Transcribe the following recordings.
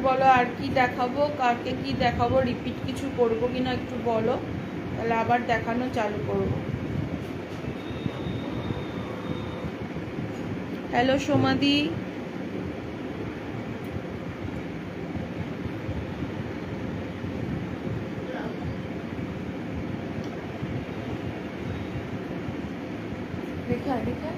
বলো আর কি দেখাবো, কাকে কি দেখাবো, রিপিট কিছু করবো কিনা একটু বলো, তাহলে আবার দেখানো চালু করবো। হ্যালো সোমাদি, দেখা দেখা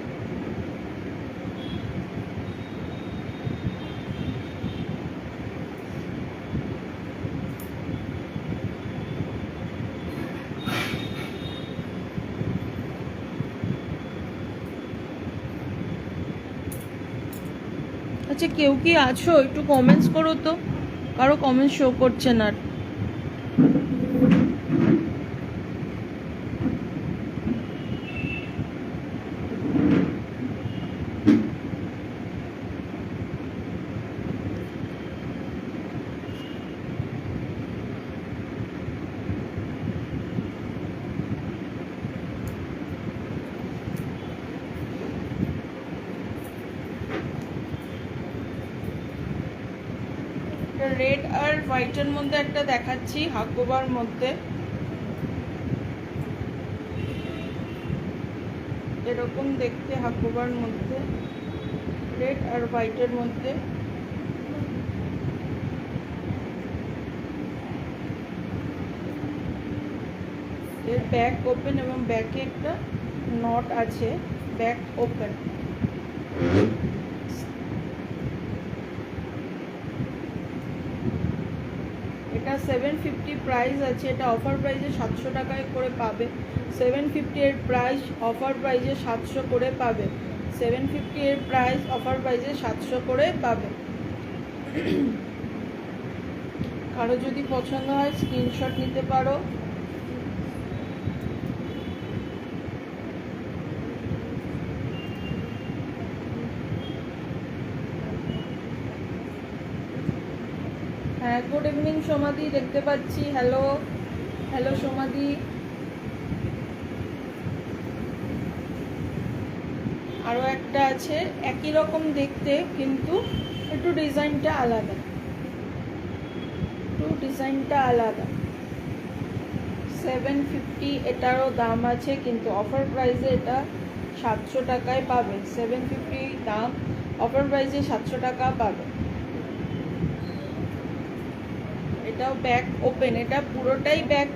আচ্ছা কেউ কি আছো একটু কমেন্টস করো তো, কারো কমেন্ট শো করছে না। রেড আর হোয়াইটের মধ্যে একটা দেখাচ্ছি, হাকোবার মধ্যে এরকম দেখতে, হাকোবার মধ্যে রেড আর হোয়াইটের মধ্যে। এর ব্যাক ওপেন এবং ব্যাকে একটা নট আছে, ব্যাক ওপেন। এটা 750 প্রাইস আছে, এটা অফার প্রাইসে 700 টাকায় করে পাবে। 750 এর প্রাইস, অফার প্রাইসে 700 করে পাবে। 750 এর প্রাইস, অফার প্রাইসে 700 করে পাবে। কারো যদি পছন্দ হয় স্ক্রিনশট নিতে পারো। হ্যাঁ, গুড ইভিনিং সোমাদি, দেখতে পাচ্ছি। হ্যালো হ্যালো সোমাদি। আরও একটা আছে একই রকম দেখতে, কিন্তু একটু ডিজাইনটা আলাদা, একটু ডিজাইনটা আলাদা। 750 এটারও দাম আছে, কিন্তু অফার প্রাইসে এটা 700 টাকায় পাবে। 750 দাম, অফার প্রাইসে 700 টাকা পাবে। এটাও ব্যাক ওপেন, এটা পুরোটাই ব্যাক